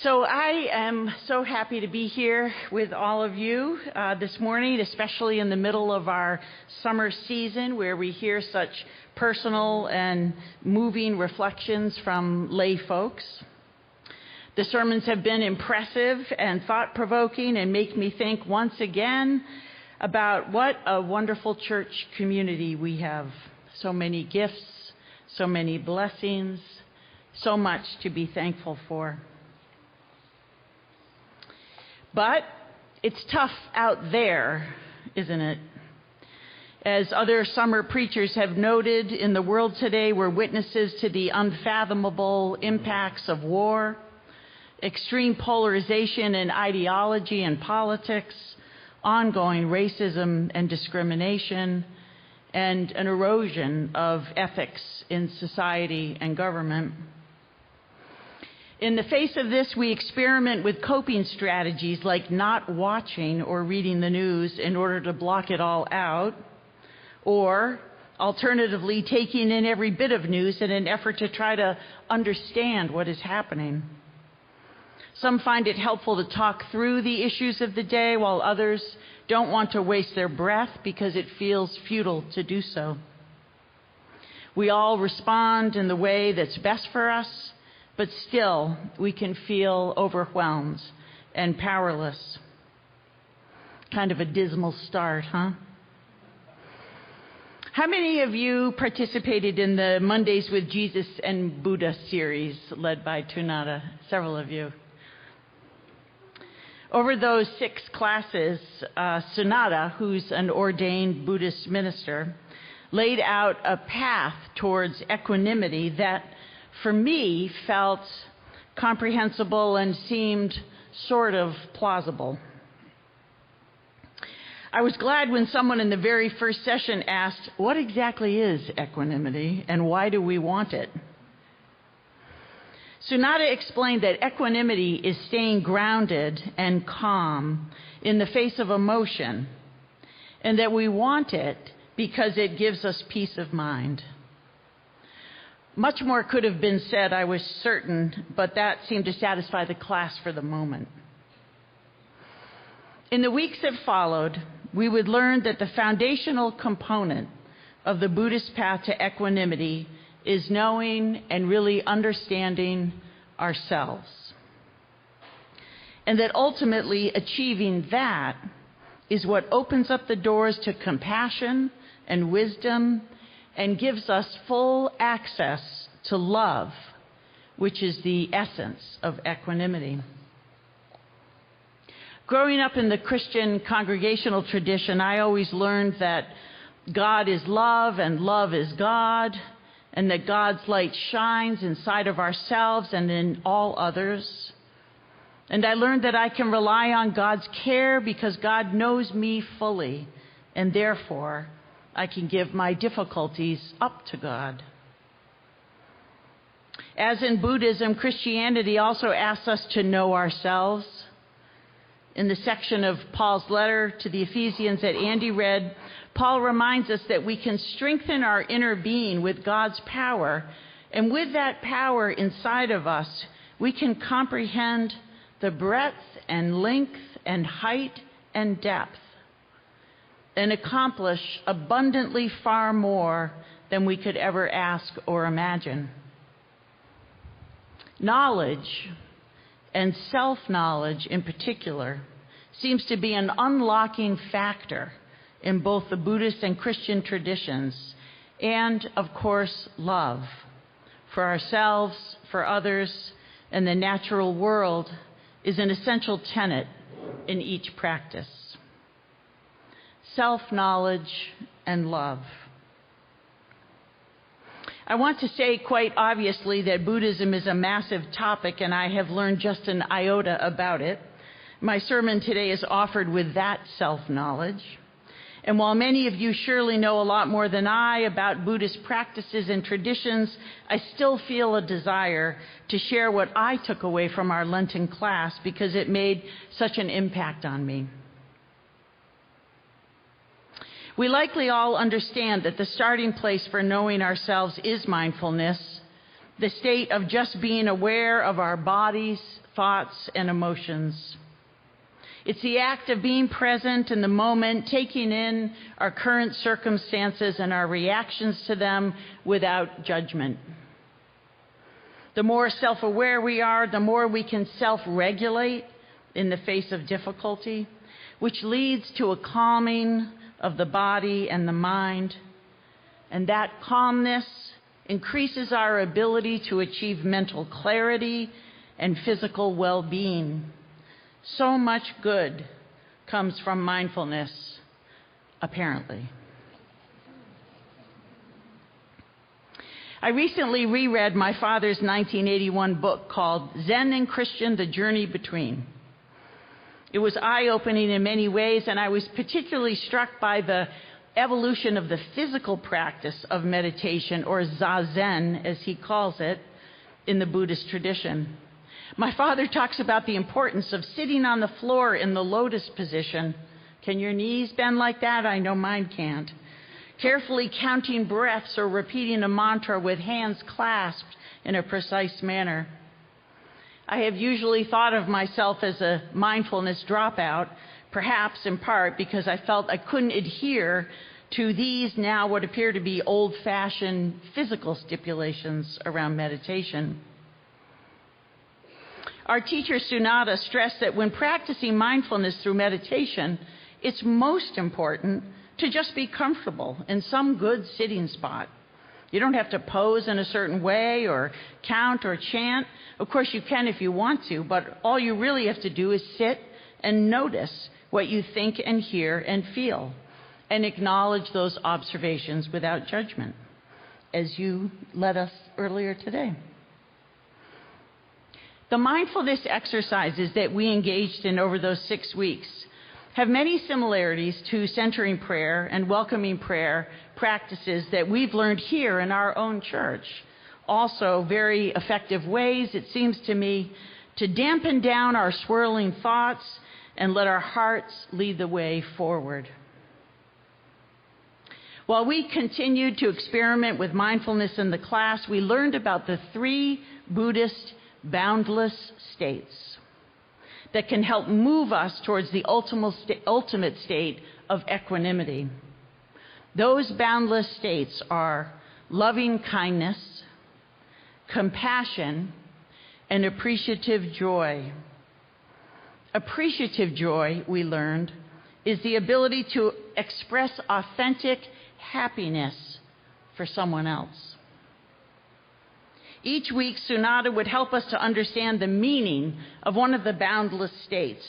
So I am so happy to be here with all of you this morning, especially in the middle of our summer season where we hear such personal and moving reflections from lay folks. The sermons have been impressive and thought-provoking and make me think once again about what a wonderful church community we have. So many gifts, so many blessings, so much to be thankful for. But it's tough out there, isn't it? As other summer preachers have noted, in the world today, we're witnesses to the unfathomable impacts of war, extreme polarization in ideology and politics, ongoing racism and discrimination, and an erosion of ethics in society and government. In the face of this, we experiment with coping strategies like not watching or reading the news in order to block it all out, or alternatively taking in every bit of news in an effort to try to understand what is happening. Some find it helpful to talk through the issues of the day, while others don't want to waste their breath because it feels futile to do so. We all respond in the way that's best for us, but still, we can feel overwhelmed and powerless. Kind of a dismal start, huh? How many of you participated in the Mondays with Jesus and Buddha series led by Tunada? Several of you. Over those 6 classes, Sunada, who's an ordained Buddhist minister, laid out a path towards equanimity that for me felt comprehensible and seemed sort of plausible. I was glad when someone in the very first session asked, what exactly is equanimity and why do we want it? Sunada explained that equanimity is staying grounded and calm in the face of emotion, and that we want it because it gives us peace of mind. Much more could have been said, I was certain, but that seemed to satisfy the class for the moment. In the weeks that followed, we would learn that the foundational component of the Buddhist path to equanimity is knowing and really understanding ourselves. And that ultimately achieving that is what opens up the doors to compassion and wisdom and gives us full access to love, which is the essence of equanimity. Growing up in the Christian congregational tradition, I always learned that God is love and love is God, and that God's light shines inside of ourselves and in all others. And I learned that I can rely on God's care because God knows me fully, and therefore I can give my difficulties up to God. As in Buddhism, Christianity also asks us to know ourselves. In the section of Paul's letter to the Ephesians that Andy read, Paul reminds us that we can strengthen our inner being with God's power, and with that power inside of us, we can comprehend the breadth and length and height and depth, and accomplish abundantly far more than we could ever ask or imagine. Knowledge, and self-knowledge in particular, seems to be an unlocking factor in both the Buddhist and Christian traditions, and, of course, love for ourselves, for others, and the natural world is an essential tenet in each practice. Self-knowledge and love. I want to say quite obviously that Buddhism is a massive topic, and I have learned just an iota about it. My sermon today is offered with that self-knowledge. And while many of you surely know a lot more than I about Buddhist practices and traditions, I still feel a desire to share what I took away from our Lenten class because it made such an impact on me. We likely all understand that the starting place for knowing ourselves is mindfulness, the state of just being aware of our bodies, thoughts, and emotions. It's the act of being present in the moment, taking in our current circumstances and our reactions to them without judgment. The more self-aware we are, the more we can self-regulate in the face of difficulty, which leads to a calming of the body and the mind. And that calmness increases our ability to achieve mental clarity and physical well-being. So much good comes from mindfulness, apparently. I recently reread my father's 1981 book called Zen and Christian: The Journey Between. It was eye-opening in many ways, and I was particularly struck by the evolution of the physical practice of meditation, or zazen, as he calls it, in the Buddhist tradition. My father talks about the importance of sitting on the floor in the lotus position. Can your knees bend like that? I know mine can't. Carefully counting breaths or repeating a mantra with hands clasped in a precise manner. I have usually thought of myself as a mindfulness dropout, perhaps in part because I felt I couldn't adhere to these now what appear to be old-fashioned physical stipulations around meditation. Our teacher Sunada stressed that when practicing mindfulness through meditation, it's most important to just be comfortable in some good sitting spot. You don't have to pose in a certain way or count or chant. Of course, you can if you want to, but all you really have to do is sit and notice what you think and hear and feel, and acknowledge those observations without judgment, as you led us earlier today. The mindfulness exercises that we engaged in over those 6 weeks have many similarities to centering prayer and welcoming prayer practices that we've learned here in our own church. Also, very effective ways, it seems to me, to dampen down our swirling thoughts and let our hearts lead the way forward. While we continued to experiment with mindfulness in the class, we learned about the 3 Buddhist boundless states that can help move us towards the ultimate state of equanimity. Those boundless states are loving kindness, compassion, and appreciative joy. Appreciative joy, we learned, is the ability to express authentic happiness for someone else. Each week, Sunada would help us to understand the meaning of one of the boundless states.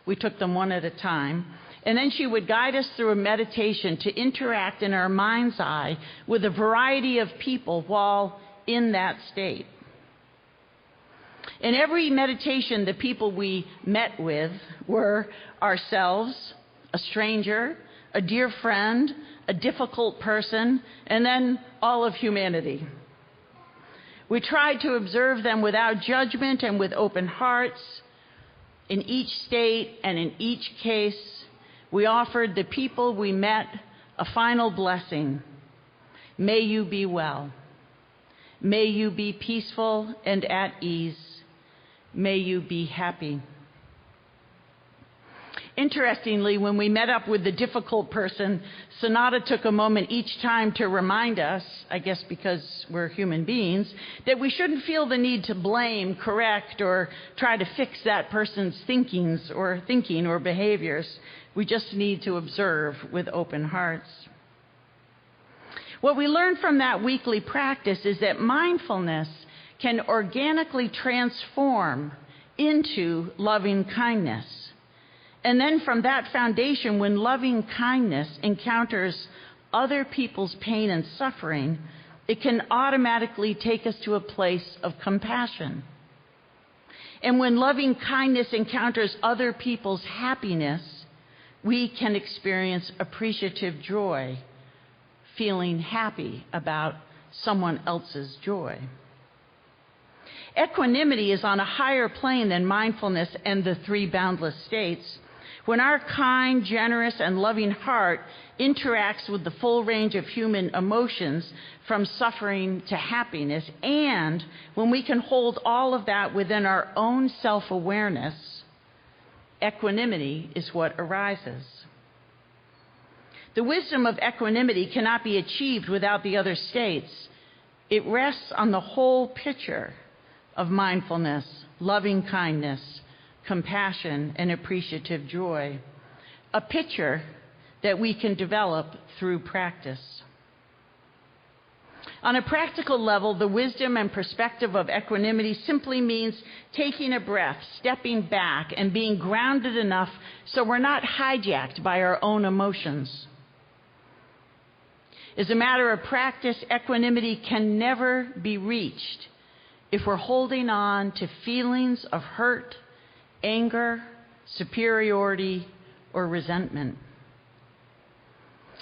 We took them one at a time. And then she would guide us through a meditation to interact in our mind's eye with a variety of people while in that state. In every meditation, the people we met with were ourselves, a stranger, a dear friend, a difficult person, and then all of humanity. We tried to observe them without judgment and with open hearts. In each state and in each case, we offered the people we met a final blessing. May you be well. May you be peaceful and at ease. May you be happy. Interestingly, when we met up with the difficult person, Sunada took a moment each time to remind us, I guess because we're human beings, that we shouldn't feel the need to blame, correct, or try to fix that person's thinking or behaviors. We just need to observe with open hearts. What we learned from that weekly practice is that mindfulness can organically transform into loving kindness. And then from that foundation, when loving kindness encounters other people's pain and suffering, it can automatically take us to a place of compassion. And when loving kindness encounters other people's happiness, we can experience appreciative joy, feeling happy about someone else's joy. Equanimity is on a higher plane than mindfulness and the 3 boundless states. When our kind, generous, and loving heart interacts with the full range of human emotions, from suffering to happiness, and when we can hold all of that within our own self-awareness, equanimity is what arises. The wisdom of equanimity cannot be achieved without the other states. It rests on the whole picture of mindfulness, loving kindness, compassion, and appreciative joy, a picture that we can develop through practice. On a practical level, the wisdom and perspective of equanimity simply means taking a breath, stepping back, and being grounded enough so we're not hijacked by our own emotions. As a matter of practice, equanimity can never be reached if we're holding on to feelings of hurt, anger, superiority, or resentment.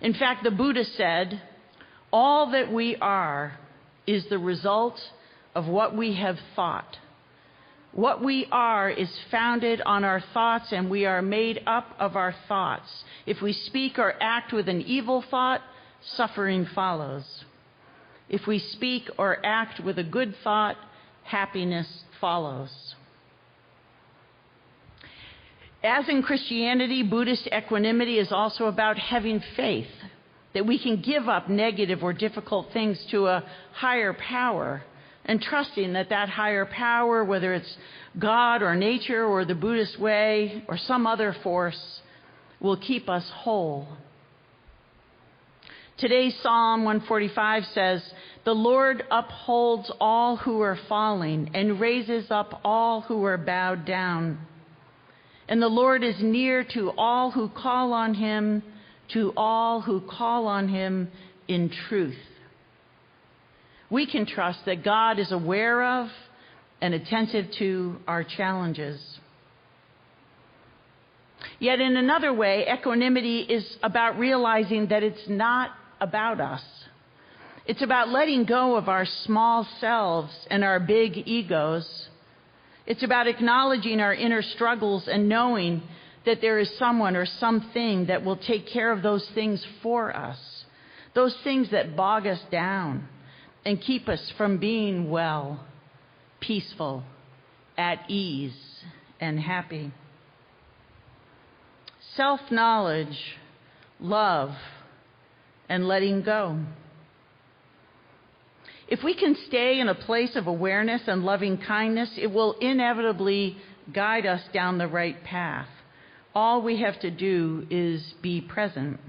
In fact, the Buddha said, "All that we are is the result of what we have thought. What we are is founded on our thoughts, and we are made up of our thoughts. If we speak or act with an evil thought, suffering follows. If we speak or act with a good thought, happiness follows." As in Christianity, Buddhist equanimity is also about having faith that we can give up negative or difficult things to a higher power, and trusting that that higher power, whether it's God or nature or the Buddhist way or some other force, will keep us whole. Today's Psalm 145 says, "The Lord upholds all who are falling and raises up all who are bowed down. And the Lord is near to all who call on him, to all who call on him in truth." We can trust that God is aware of and attentive to our challenges. Yet in another way, equanimity is about realizing that it's not about us. It's about letting go of our small selves and our big egos. It's about acknowledging our inner struggles and knowing that there is someone or something that will take care of those things for us, those things that bog us down and keep us from being well, peaceful, at ease, and happy. Self-knowledge, love, and letting go. If we can stay in a place of awareness and loving kindness, it will inevitably guide us down the right path. All we have to do is be present.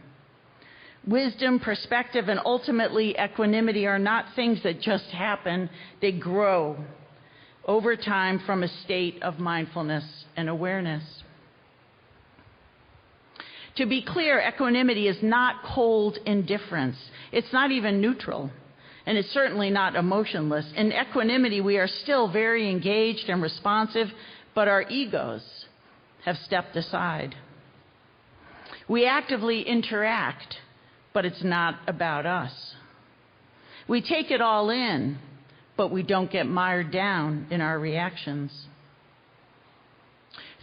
Wisdom, perspective, and ultimately equanimity are not things that just happen. They grow over time from a state of mindfulness and awareness. To be clear, equanimity is not cold indifference. It's not even neutral. And it's certainly not emotionless. In equanimity, we are still very engaged and responsive, but our egos have stepped aside. We actively interact, but it's not about us. We take it all in, but we don't get mired down in our reactions.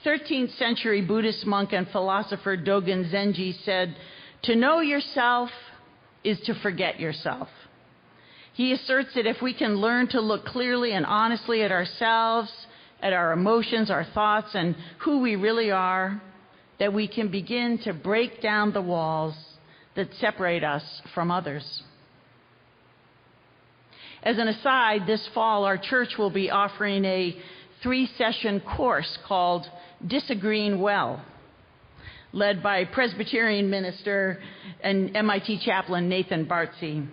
13th century Buddhist monk and philosopher Dogen Zenji said, "To know yourself is to forget yourself." He asserts that if we can learn to look clearly and honestly at ourselves, at our emotions, our thoughts, and who we really are, that we can begin to break down the walls that separate us from others. As an aside, this fall our church will be offering a 3-session course called Disagreeing Well, led by Presbyterian minister and MIT chaplain Nathan Bartzi.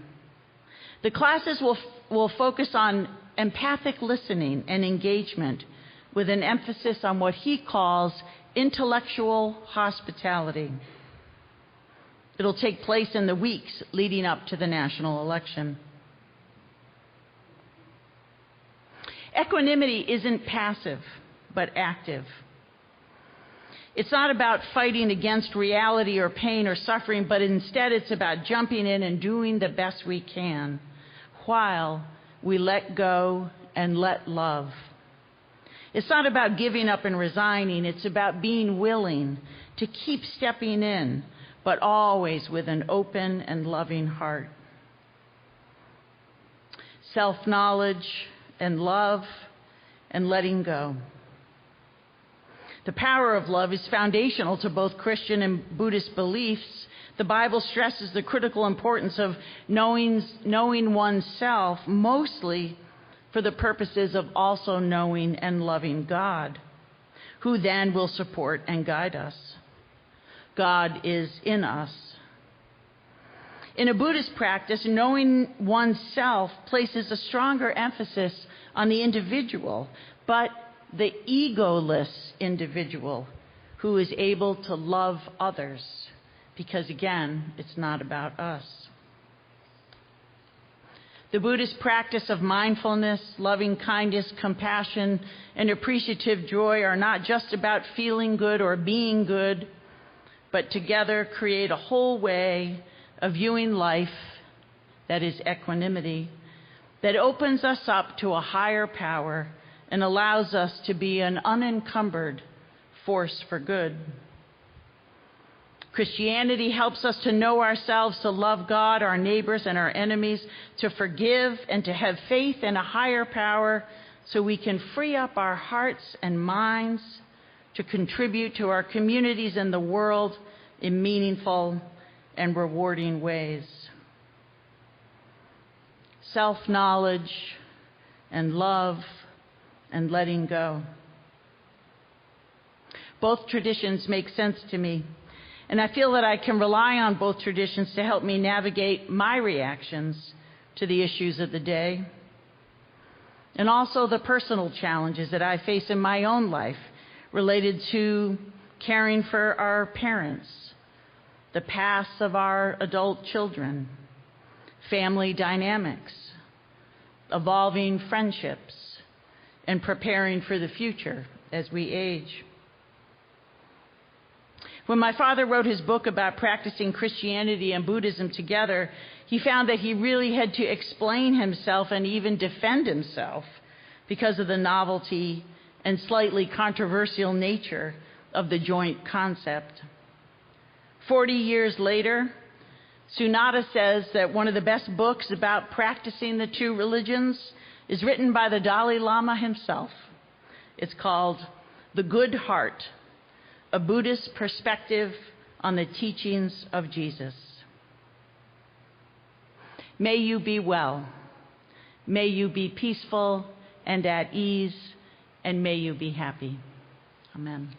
The classes will focus on empathic listening and engagement with an emphasis on what he calls intellectual hospitality. It'll take place in the weeks leading up to the national election. Equanimity isn't passive, but active. It's not about fighting against reality or pain or suffering, but instead it's about jumping in and doing the best we can while we let go and let love. It's not about giving up and resigning. It's about being willing to keep stepping in, but always with an open and loving heart. Self-knowledge and love and letting go. The power of love is foundational to both Christian and Buddhist beliefs. The Bible stresses the critical importance of knowing oneself, mostly for the purposes of also knowing and loving God, who then will support and guide us. God is in us. In a Buddhist practice, knowing oneself places a stronger emphasis on the individual, but the egoless individual who is able to love others, because again, it's not about us. The Buddhist practice of mindfulness, loving kindness, compassion, and appreciative joy are not just about feeling good or being good, but together create a whole way of viewing life that is equanimity, that opens us up to a higher power and allows us to be an unencumbered force for good. Christianity helps us to know ourselves, to love God, our neighbors, and our enemies, to forgive and to have faith in a higher power so we can free up our hearts and minds to contribute to our communities and the world in meaningful and rewarding ways. Self-knowledge and love and letting go. Both traditions make sense to me, and I feel that I can rely on both traditions to help me navigate my reactions to the issues of the day, and also the personal challenges that I face in my own life related to caring for our parents, the paths of our adult children, family dynamics, evolving friendships, and preparing for the future as we age. When my father wrote his book about practicing Christianity and Buddhism together, he found that he really had to explain himself and even defend himself because of the novelty and slightly controversial nature of the joint concept. 40 years later, Sunada says that one of the best books about practicing the two religions is written by the Dalai Lama himself. It's called The Good Heart, a Buddhist perspective on the teachings of Jesus. May you be well. May you be peaceful and at ease, and may you be happy. Amen.